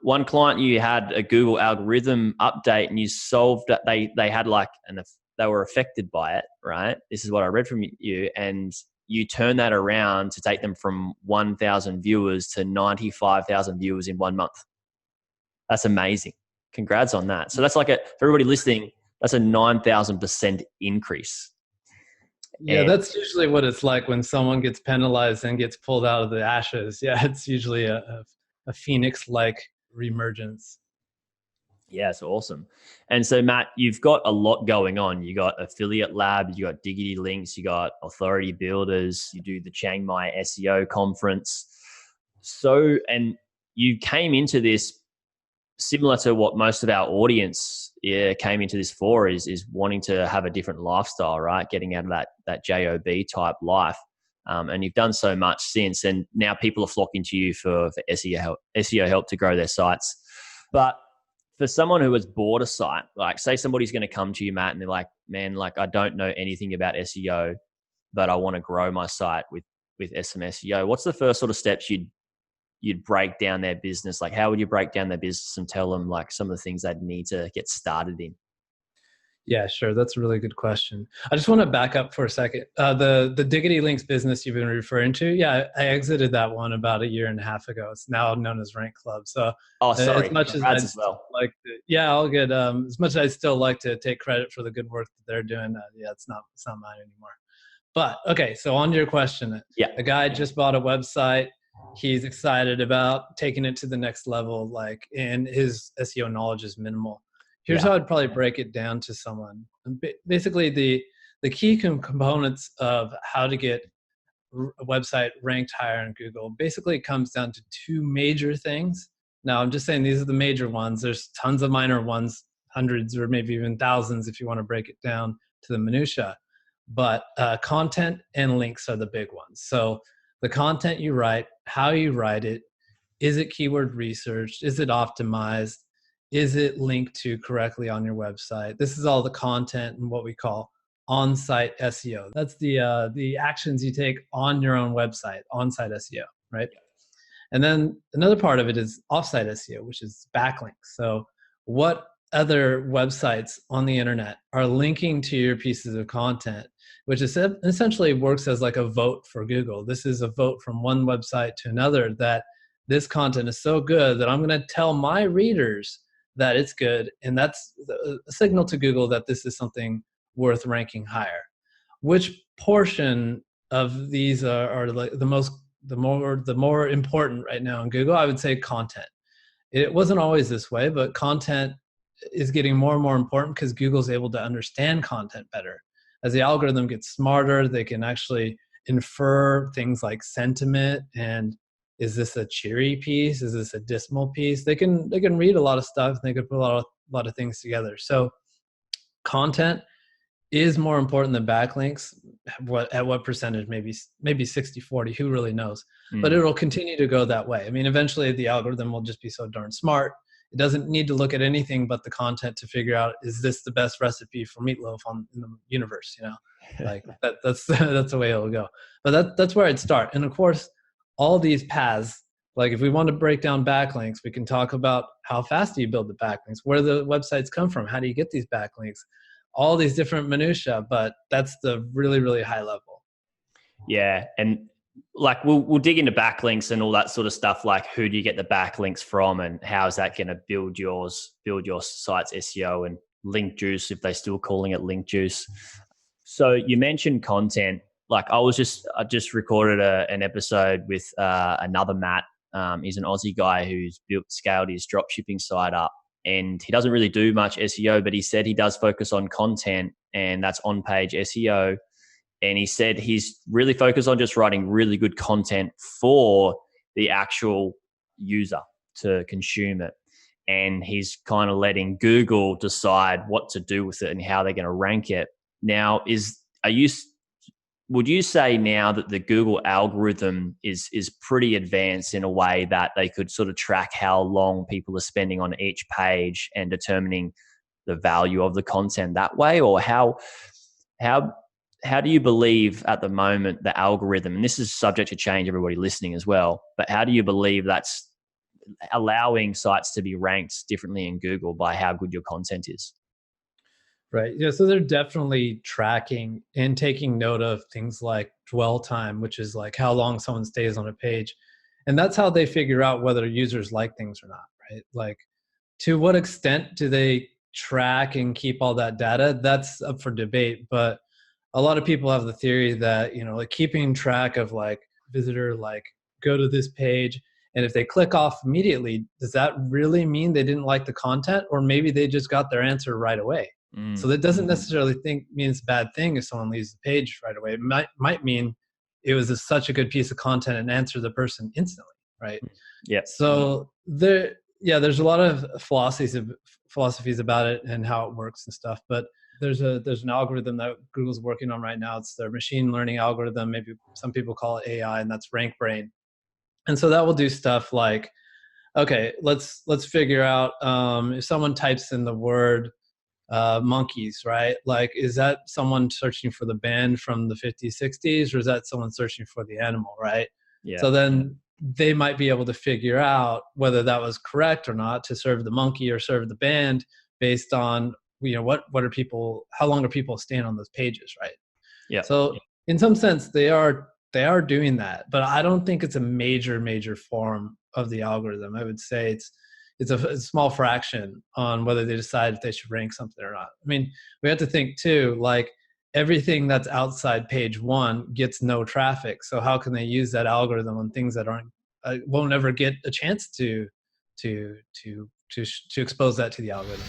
one client, you had a Google algorithm update and you solved that. They had like, and they were affected by it, right? This is what I read from you. And you turn that around to take them from 1,000 viewers to 95,000 viewers in 1 month. That's amazing. Congrats on that. So that's like for everybody listening, that's a 9,000% increase. Yeah, that's usually what it's like when someone gets penalized and gets pulled out of the ashes. Yeah, it's usually a phoenix-like reemergence. Yeah, it's awesome. And so, Matt, you've got a lot going on. You got Affiliate Lab, you got Diggity Links, you got Authority Builders, you do the Chiang Mai SEO conference. So, and you came into this similar to what most of our audience came into this for is wanting to have a different lifestyle, right? Getting out of that job type life. And you've done so much since, and now people are flocking to you for SEO help to grow their sites. But for someone who has bought a site, like say somebody's going to come to you, Matt, and they're like, man, like I don't know anything about SEO, but I want to grow my site with some SEO. What's the first sort of steps you'd break down their business? Like how would you break down their business and tell them like some of the things they'd need to get started in? Yeah, sure. That's a really good question. I just want to back up for a second. The Diggity Links business you've been referring to, yeah, I exited that one about 1.5 years ago. It's now known as Rank Club. So, sorry, as much as I'd well. like to, yeah, all good. As much as I still like to take credit for the good work that they're doing, yeah, it's not mine anymore. But okay, so on to your question. Yeah, a guy just bought a website. He's excited about taking it to the next level, and his SEO knowledge is minimal. Here's how I'd probably break it down to someone. Basically, the key components of how to get a website ranked higher in Google basically comes down to two major things. Now, I'm just saying these are the major ones. There's tons of minor ones, hundreds or maybe even thousands if you want to break it down to the minutia. But content and links are the big ones. So the content you write, how you write it, is it keyword researched? Is it optimized? Is it linked to correctly on your website? This is all the content and what we call on-site SEO. That's the actions you take on your own website, on-site SEO, right? And then another part of it is off-site SEO, which is backlinks. So what other websites on the internet are linking to your pieces of content, which is essentially works as like a vote for Google. This is a vote from one website to another that this content is so good that I'm going to tell my readers that it's good. And that's a signal to Google that this is something worth ranking higher. Which portion of these are like the more important right now in Google? I would say content. It wasn't always this way, but content is getting more and more important because Google's able to understand content better. As the algorithm gets smarter, they can actually infer things like sentiment and is this a cheery piece? Is this a dismal piece? They can read a lot of stuff. They could put a lot of things together. So content is more important than backlinks. At what percentage? Maybe 60-40, who really knows? But it'll continue to go that way. I mean, eventually the algorithm will just be so darn smart. It doesn't need to look at anything but the content to figure out, is this the best recipe for meatloaf in the universe? You know, like that's the way it'll go. But that's where I'd start. And of course, all these paths, like if we want to break down backlinks, we can talk about how fast do you build the backlinks, where the websites come from, how do you get these backlinks, all these different minutia, but that's the really, really high level. Yeah. And like we'll dig into backlinks and all that sort of stuff. Like who do you get the backlinks from and how is that going to build your site's SEO and link juice, if they're still calling it link juice. So you mentioned content. Like I just recorded an episode with another Matt. He's an Aussie guy who's scaled his dropshipping site up. And he doesn't really do much SEO, but he said he does focus on content, and that's on-page SEO. And he said he's really focused on just writing really good content for the actual user to consume it. And he's kind of letting Google decide what to do with it and how they're going to rank it. Now, would you say now that the Google algorithm is pretty advanced in a way that they could sort of track how long people are spending on each page and determining the value of the content that way? Or how do you believe at the moment the algorithm, and this is subject to change, everybody listening as well, but how do you believe that's allowing sites to be ranked differently in Google by how good your content is. Right. Yeah. So they're definitely tracking and taking note of things like dwell time, which is like how long someone stays on a page. And that's how they figure out whether users like things or not, right? Like, to what extent do they track and keep all that data? That's up for debate. But a lot of people have the theory that, like keeping track of like visitor, like go to this page, and if they click off immediately, does that really mean they didn't like the content, or maybe they just got their answer right away? So that doesn't necessarily mean it's a bad thing if someone leaves the page right away. It might mean it was such a good piece of content and answered the person instantly, right? Yeah. So there's a lot of philosophies about it and how it works and stuff. But there's an algorithm that Google's working on right now. It's their machine learning algorithm. Maybe some people call it AI, and that's Rank Brain. And so that will do stuff like, okay, let's figure out if someone types in the word monkeys, right? Like, is that someone searching for the band from the 50s, 60s, or is that someone searching for the animal, right? Yeah. So then they might be able to figure out whether that was correct or not to serve the monkey or serve the band based on, what are people, how long are people staying on those pages, right? Yeah. So in some sense, they are doing that, but I don't think it's a major form of the algorithm. I would say it's a small fraction on whether they decide if they should rank something or not. I mean, we have to think too, like everything that's outside page one gets no traffic. So how can they use that algorithm on things that aren't won't ever get a chance to expose that to the algorithm?